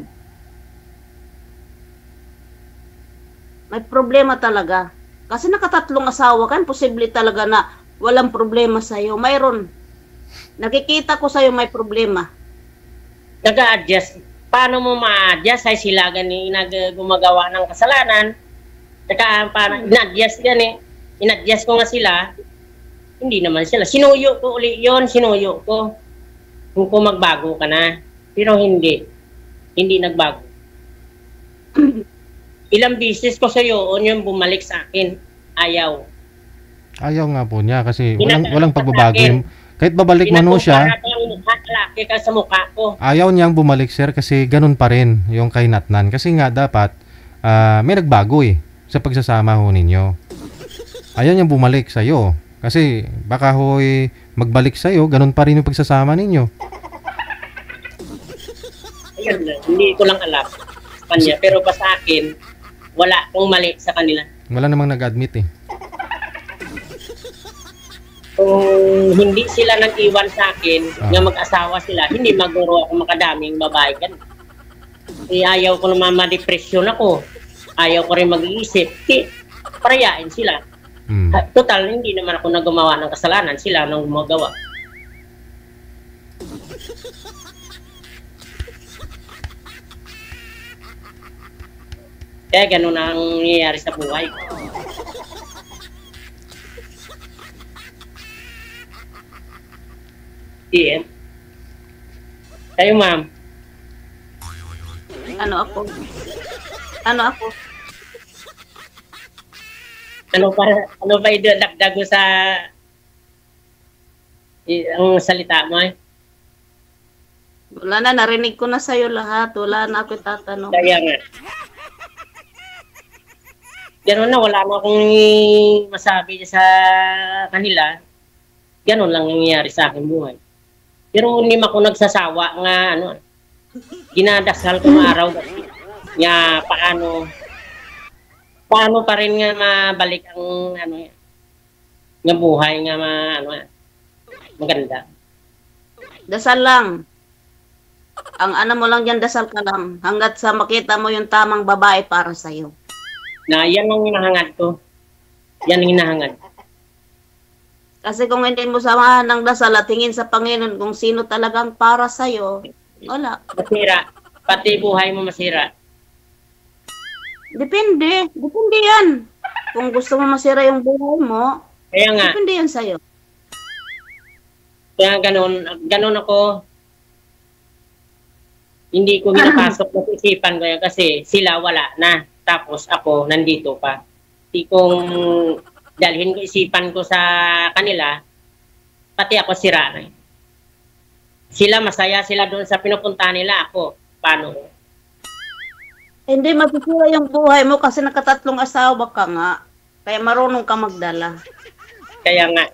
Speaker 1: May problema talaga. Kasi nakatatlong asawa ka, posible talaga na walang problema sa'yo. Mayroon. Nakikita ko sa'yo may problema.
Speaker 2: Nag-a-adjust. Paano mo ma-adjust? Ay sila gani gumagawa ng kasalanan. Saka parang in-adjust yan eh. In-adjust ko nga sila. Hindi naman sila. Sinuyo ko uli yun. Sinuyo ko. Kung magbago ka na. Pero hindi. Hindi nagbago. Ilang beses ko sa'yo yung bumalik sa akin. Ayaw.
Speaker 3: Ayaw nga po niya kasi walang pagbabago. Kahit babalik man ho siya,
Speaker 2: Laki ka sa mukha ko.
Speaker 3: ayaw niyang bumalik sir kasi ganun pa rin yung kay Natnan. Kasi nga dapat may nagbago sa pagsasama ho ninyo. Ayaw niyang bumalik sa'yo. Kasi baka ho'y magbalik sa'yo, ganun pa rin yung pagsasama ninyo.
Speaker 2: Ayun lang. Hindi ko lang alam sa kanya. Pero pa sa akin, wala akong mali sa kanila.
Speaker 3: Wala namang nag-admit
Speaker 2: Kung hindi sila nag-iwan sa akin, nga mag-asawa sila, hindi maguro ako makadaming babae kan. Ayaw ko naman ma-depression ako. Ayaw ko rin mag-iisip. Parayain sila. Total, hindi naman ako naggumawa ng kasalanan. Sila nang gumagawa. Kaya ganun ang nangyayari sa buhay. Ian. Kayo, ma'am.
Speaker 1: Ano ako? Ano ako?
Speaker 2: Ano ba idadagdag mo sa ang salita mo eh?
Speaker 1: Wala na, narinig ko na sa'yo lahat. Wala na ako tatanong.
Speaker 2: Kaya nga. Ganun na, wala na akong masabi sa kanila. Ganun lang nangyayari sa akin buhay. Pero hindi ako nagsasawa nga ginadasal ko araw nga paano pa rin nga mabalik ang nga buhay nga maganda.
Speaker 1: Dasal lang. Ang mo lang yan, dasal ka lang. Hanggat sa makita mo yung tamang babae para sa'yo.
Speaker 2: Na yan ang hinahangad ko. Yan ang hinahangad.
Speaker 1: Kasi kung hindi mo samahan ng dasal at tingin sa Panginoon kung sino talagang para sa'yo, wala.
Speaker 2: Masira. Pati buhay mo masira.
Speaker 1: Depende. Depende yan. Kung gusto mo masira yung buhay mo,
Speaker 2: Kaya nga,
Speaker 1: depende yan sa'yo.
Speaker 2: kaya ganun ako. Hindi ko pinapasok sa isipan ko yan kasi sila wala na. Tapos ako nandito pa. Hindi kong dalhin ko isipan ko sa kanila, pati ako sira na. Sila masaya sila doon sa pinupunta nila, ako paano?
Speaker 1: Hindi masisira yung buhay mo kasi nakatatlong asawa ka nga. Kaya marunong ka magdala.
Speaker 2: Kaya nga.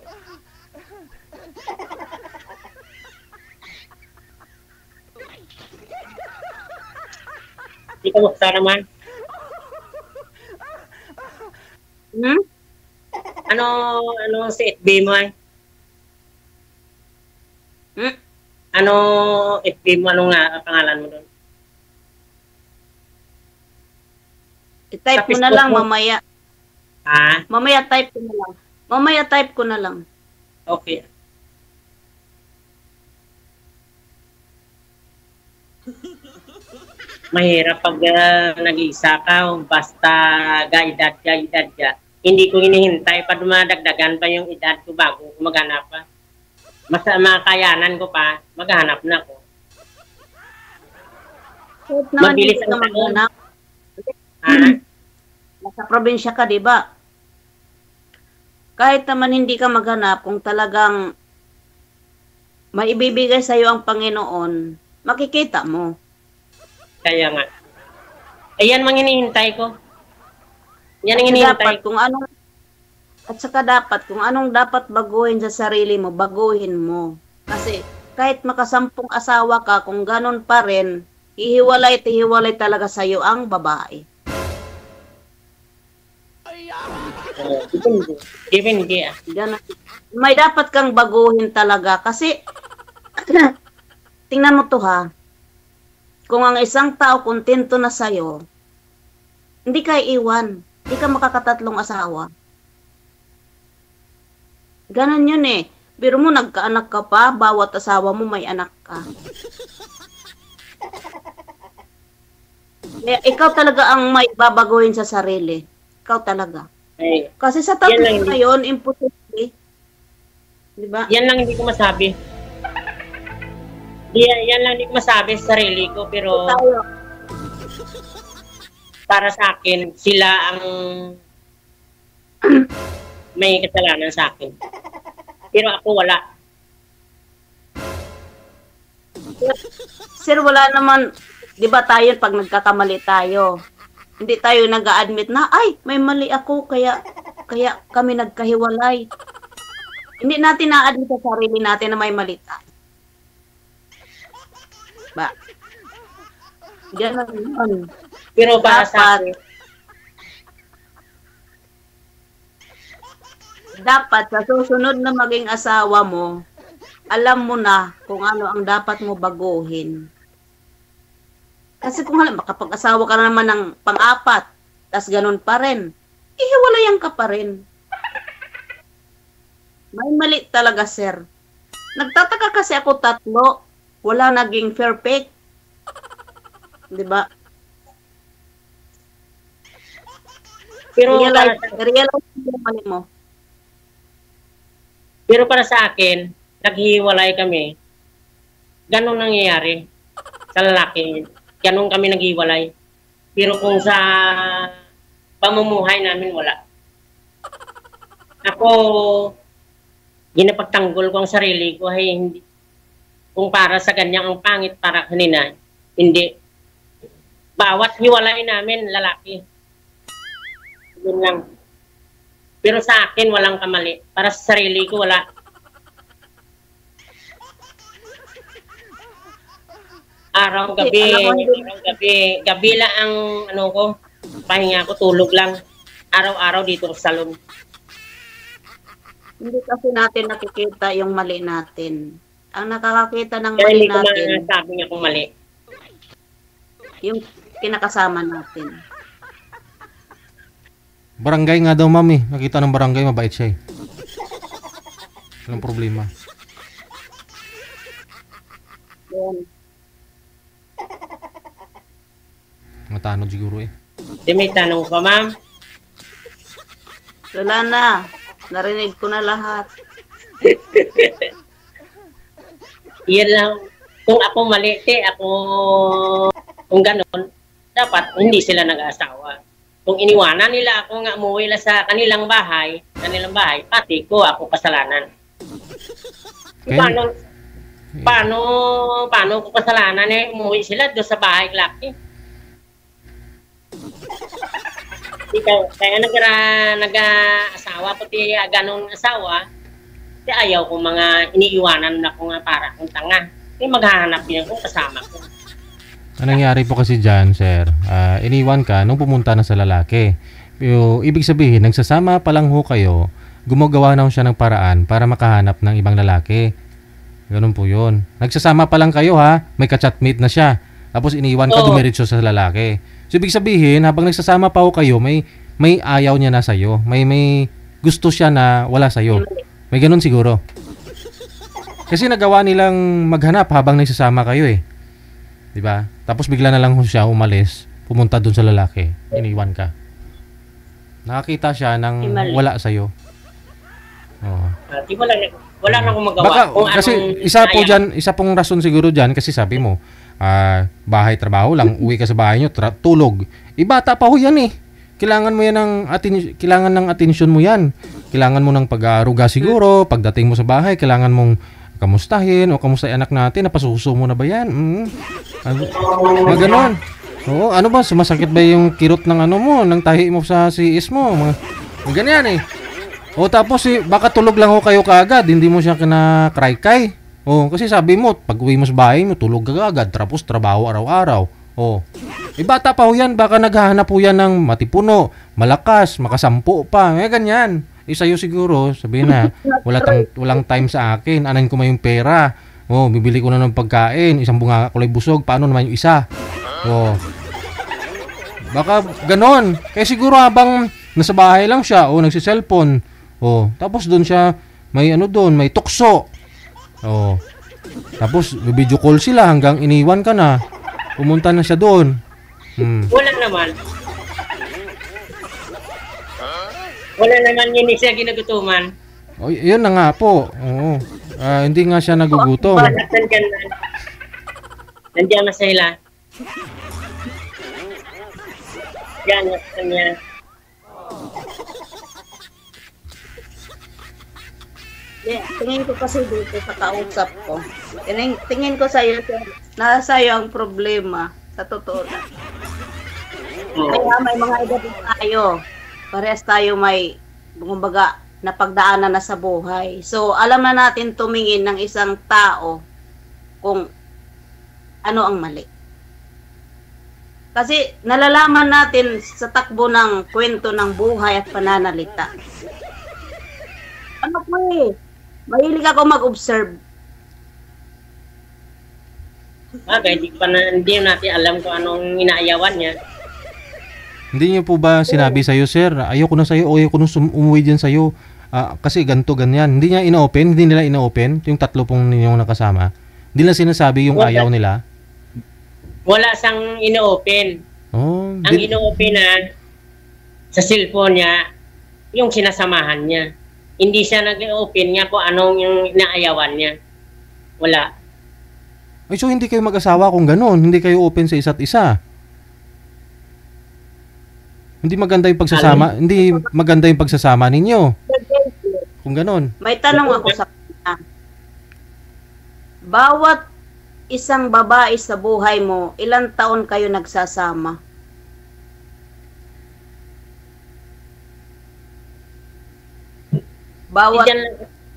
Speaker 2: Ikaw bukta naman. Ano si FB mo ay? Ano FB mo? Ano nga pangalan mo doon?
Speaker 1: I-type mo na lang mamaya.
Speaker 2: Ha?
Speaker 1: Mamaya type ko na lang. Mamaya type ko na lang.
Speaker 2: Okay. mahirap pag nag-iisa ka, basta edad ka. Hindi ko hinihintay pa dumadagdagan pa yung edad ko bago ko maghanap pa. Mas makayanan ko pa, maghanap na ako.
Speaker 1: Kahit naman
Speaker 2: Mabilis
Speaker 1: hindi
Speaker 2: ang
Speaker 1: ka maghanap. Nasa probinsya ka, di ba? Kahit naman hindi ka maghanap, kung talagang maibibigay sa iyo ang Panginoon, makikita mo.
Speaker 2: Kaya nga. Ayan mang hinihintay ko. Yan ang
Speaker 1: At
Speaker 2: hinihintay ko.
Speaker 1: dapat kung anong dapat baguhin sa sarili mo, baguhin mo. Kasi kahit makasampung asawa ka, kung ganon pa rin, hihiwalay talaga sa iyo ang babae.
Speaker 2: Depende.
Speaker 1: Ganon. May dapat kang baguhin talaga kasi tingnan mo to ha. Kung ang isang tao kontento na sa'yo, hindi ka iiwan. Hindi ka makakatatlong asawa. Ganon yun eh. Pero mo, nagkaanak ka pa, bawat asawa mo may anak ka. Kaya ikaw talaga ang may babaguhin sa sarili. Ikaw talaga.
Speaker 2: Ay,
Speaker 1: Kasi sa
Speaker 2: Yan lang
Speaker 1: tatlo ngayon, imposible. Diba?
Speaker 2: yan lang hindi ko masabi. Yan lang hindi ko masabi sa sarili ko, pero
Speaker 1: Tayo.
Speaker 2: para sa akin, sila ang may kasalanan sa akin. Pero ako wala.
Speaker 1: Sir, wala naman, di ba tayo pag nagkakamali tayo, hindi tayo nag-a-admit na, ay, may mali ako, kaya kami nagkahiwalay. Hindi natin na-admit sa sarili natin na may mali tayo. Ba? Ganun yun.
Speaker 2: Pero para sa akin,
Speaker 1: Dapat sa susunod na maging asawa mo, alam mo na kung ano ang dapat mo baguhin. Kasi kung halimbawa, makapag-asawa ka na naman ng pang-apat, tas ganun pa rin, ihiwalayan ka pa rin. May mali talaga, sir. Nagtataka kasi ako tatlo, wala naging perfect. Di ba?
Speaker 2: pero
Speaker 1: Realize yung mali mo.
Speaker 2: pero para sa akin, naghiwalay kami. Ganun nangyayari sa lalaki. Ganun kami naghiwalay. Pero kung sa pamumuhay namin, wala. Ako, ginapagtanggol ko ang sarili ko, ay hindi. Kung para sa ganyan ang pangit para kanina, hindi. Bawat hiwalay namin, lalaki. Yun lang. Pero sa akin, walang kamali. Para sa sarili ko, wala. Gabi lang ang ano ko, pahinga ko, tulog lang. Araw-araw dito sa salon.
Speaker 1: Hindi kasi natin nakikita yung mali natin. Ang nakakakita ng
Speaker 2: Kaya
Speaker 1: mali
Speaker 2: hindi ko
Speaker 1: natin,
Speaker 2: masabi niya kung mali.
Speaker 1: yung kinakasama natin.
Speaker 3: Barangay nga daw, ma'am eh. Nakita ng barangay, mabait siya eh. Walang problema.
Speaker 1: Yan.
Speaker 3: Matanod siguro eh.
Speaker 2: Di may tanong pa, ma'am.
Speaker 1: Wala na. Narinig ko na lahat.
Speaker 2: Yan lang. Kung ako mali, kung ganon, dapat hindi sila nag-asawa. Kung iniwanan nila ako nga umuwi lang sa kanilang bahay, pati ko ako kasalanan.
Speaker 3: Okay.
Speaker 2: Paano ko kasalanan eh, umuwi sila doon sa bahay laki. Kaya nag-asawa, pati ganong asawa, kasi ayaw ko mga iniiwanan na ko nga para kung tanga. Hindi maghahanap din ako kasama ko.
Speaker 3: Ang nangyari po kasi dyan, sir, iniwan ka nung pumunta na sa lalaki. Pero, ibig sabihin, nagsasama pa lang ho kayo, gumagawa na ho siya ng paraan para makahanap ng ibang lalaki. Ganun po yun. Nagsasama pa lang kayo ha, may ka-chatmate na siya. Tapos iniwan ka, dumiretso sa lalaki. So, ibig sabihin, habang nagsasama pa ho kayo, may ayaw niya na sa'yo. May gusto siya na wala sa'yo. May ganun siguro. Kasi nagawa nilang maghanap habang nagsasama kayo eh. 'Di ba? Tapos bigla na lang siya umalis, pumunta doon sa lalaki, iniwan ka. Nakakita siya ng
Speaker 1: Mali.
Speaker 3: wala sa iyo. Oo.
Speaker 2: Di wala na akong magawa.
Speaker 3: Baka
Speaker 2: Kung
Speaker 3: kasi
Speaker 2: anong
Speaker 3: isa po
Speaker 2: kaya.
Speaker 3: diyan, isa pong rason siguro diyan kasi sabi mo, bahay trabaho lang, uwi ka sa bahay niyo, tulog. Bata pa ho 'yan eh. Kailangan mo yan kailangan ng atensyon mo yan. Kailangan mo ng pag-aaruga siguro, pagdating mo sa bahay, kailangan mong kamustahin o kamusta yung anak natin, napasuso mo na ba yan? Mga ganon. Oo, ano ba, sumasakit ba yung kirot ng ano mo, ng tahi mo sa CIS mo? Mga ganyan eh. O tapos baka tulog lang ho kayo kaagad, hindi mo siya kinakray-kay. O, kasi sabi mo, pag uwi mo sa bahay mo, tulog ka agad, tapos trabaho araw-araw. O, bata pa ho yan, baka naghahanap po yan ng matipuno, malakas, makasampu pa, ganyan. Sa'yo siguro, sabihin na, walang time sa akin, anan ko may yung pera. O, bibili ko na ng pagkain, isang bunga kulay busog, paano naman yung isa? O, baka ganon. Kaya siguro habang nasa bahay lang siya, o nagsiselfone, o, tapos doon siya, may ano doon, may tukso. O, tapos video call sila hanggang iniwan ka na. Pumunta na siya doon.
Speaker 2: Wala naman. Wala naman yun siya ginagutuman.
Speaker 3: O, yun na nga po. Oo. Hindi nga siya nagugutom.
Speaker 2: Nandiyan na sila. Yan na kanya.
Speaker 1: Tingin ko kasi dito sa kausap ko. Tingin ko sa'yo, nasa iyo ang problema. Sa totoo lang. Kaya may mga edad tayo. Parehas tayo may, kumbaga, napagdaanan na sa buhay. So, alam na natin tumingin ng isang tao kung ano ang mali. Kasi nalalaman natin sa takbo ng kwento ng buhay at pananalita. Ano po eh, mahilig ako mag-observe.
Speaker 2: Hindi natin alam kung anong inaayawan niya.
Speaker 3: Hindi niyo po ba sinabi sa'yo, sir, ayoko na sa'yo o ayoko na umuwi dyan sa'yo? Kasi ganito, ganyan. Hindi nila ina-open, yung tatlo pong ninyong nakasama. Hindi lang sinasabi yung ayaw nila.
Speaker 2: Wala siyang ina-open.
Speaker 3: Oh,
Speaker 2: Ang ina-open na sa cellphone niya, yung sinasamahan niya. Hindi siya nag-open niya kung anong yung inaayawan niya. Wala.
Speaker 3: Ay, so hindi kayo mag-asawa kung gano'n? Hindi kayo open sa isa't isa? Hindi maganda yung pagsasama, hindi maganda yung pagsasama ninyo. Kung gano'n.
Speaker 1: May tanong ako sa kanya. Bawat isang babae sa buhay mo, ilang taon kayo nagsasama? Bawat,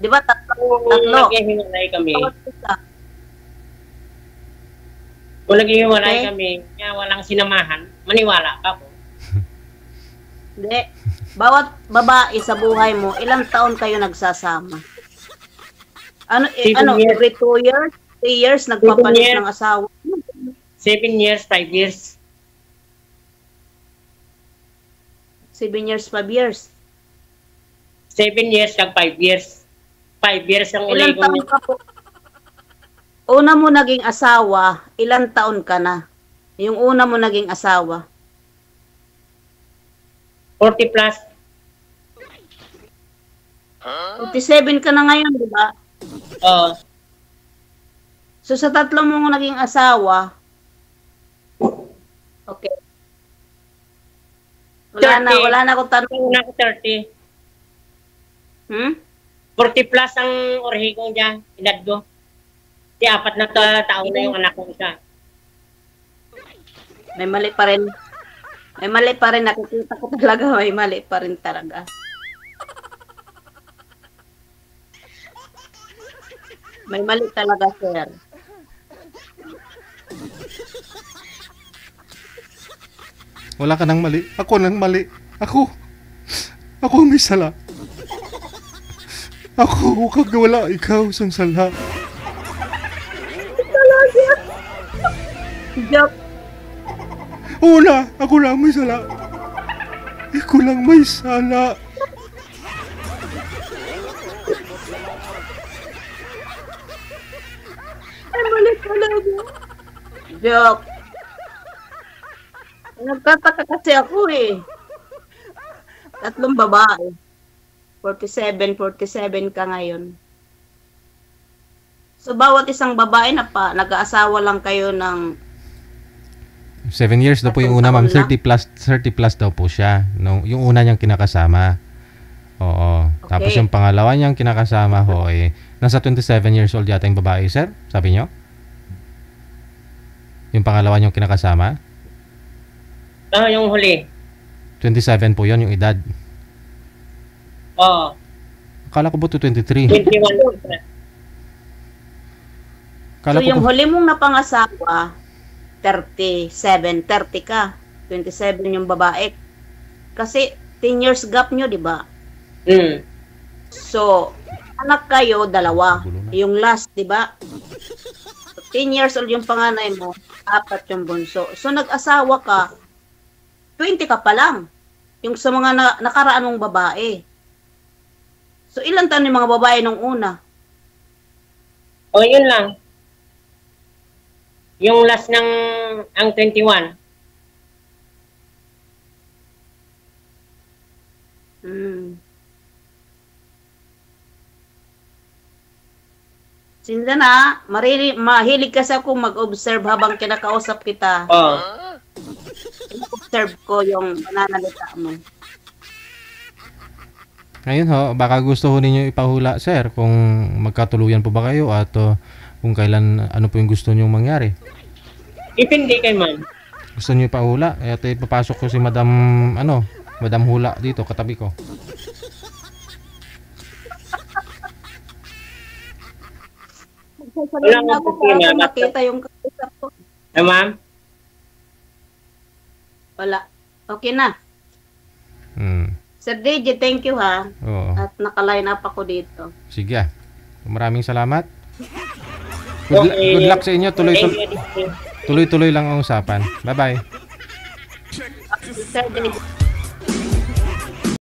Speaker 1: di ba tatlo?
Speaker 2: Naghihiwalay kami. Kung naghihiwalay kami, kaya walang sinamahan, maniwala ka po.
Speaker 1: Hindi. Bawat babae sa buhay mo, ilang taon kayo nagsasama? Every 2 years? 3 years nagpapalit ng asawa?
Speaker 2: 7 years, 5 years.
Speaker 1: 7 years, 5 years.
Speaker 2: 7 years kag 5 years. 5 years ang uli
Speaker 1: Ilang taon ka po? Una mo naging asawa, ilang taon ka na? Yung una mo naging asawa?
Speaker 2: 40 plus.
Speaker 1: 47 ka na ngayon, di ba?
Speaker 2: Oo.
Speaker 1: So sa tatlo mong naging asawa, okay. Wala na akong tanong.
Speaker 2: Una ko 30. 40 plus ang orhi ko dyan, edad ko. Di 4 na taon na yung anak ko isa.
Speaker 1: May mali pa rin. May mali pa rin. Nakikita ko talaga may mali pa rin talaga. May mali talaga, sir.
Speaker 3: Wala ka nang mali. Ako nang mali. Ako may sala. Ako kag wala ikaw sang sala.
Speaker 1: Joke.
Speaker 3: Wala, ako lang may sala. Ikaw lang may sala.
Speaker 1: Ay, mali talaga. Joke. Nagtataka kasi ako eh. 3 babae. 47 ka ngayon. So, bawat isang babae na nag-aasawa lang kayo ng
Speaker 3: 7 years daw po yung una, ma'am. 30 plus daw po siya. No, yung una niyang kinakasama. Oo.
Speaker 1: Okay.
Speaker 3: Tapos yung pangalawa niyang kinakasama ho, nasa 27 years old yata yung babae, sir? Sabi niyo? Yung pangalawa niyang kinakasama?
Speaker 2: Yung huli.
Speaker 3: 27 po yon yung edad.
Speaker 2: Oo.
Speaker 3: Akala ko po 23.
Speaker 2: 21.
Speaker 3: Akala
Speaker 1: So,
Speaker 3: ko
Speaker 1: yung
Speaker 3: po,
Speaker 1: huli mong napangasawa, 30 ka. 27 yung babae. Kasi 10 years gap nyo, di ba?
Speaker 2: Mm.
Speaker 1: So, anak kayo, 2. Yung last, di ba? 10 years old yung panganay mo, 4 yung bunso. So, nag-asawa ka, 20 ka pa lang. Yung sa mga nakaraan mong babae. So, ilan taon yung mga babae nung una?
Speaker 2: O, yun lang. Yung last ng ang 21.
Speaker 1: Sinda na, mahilig kasi ako mag-observe habang kinakausap kita.
Speaker 2: Oo.
Speaker 1: Observe ko yung pananalita mo.
Speaker 3: ngayon ho, baka gusto ho ninyo ipahula, sir, kung magkatuluyan po ba kayo at kung kailan, ano po yung gusto niyo mangyari.
Speaker 2: Depende kay ma'am.
Speaker 3: Gusto niyo ipahula? Ito ipapasok ko si Madam, Madam Hula dito, katabi ko.
Speaker 2: Wala nga po
Speaker 1: para
Speaker 2: ma'am.
Speaker 1: makita yung kausap ko.
Speaker 2: Ma'am?
Speaker 1: Wala. Okay na. Sir DJ, thank you ha.
Speaker 3: Oo.
Speaker 1: At naka-line up ako dito.
Speaker 3: Sige. Maraming salamat.
Speaker 2: Okay.
Speaker 3: Good luck sa inyo.
Speaker 2: Thank you.
Speaker 3: Tuloy-tuloy lang ang usapan. Bye-bye.
Speaker 1: Sir DJ.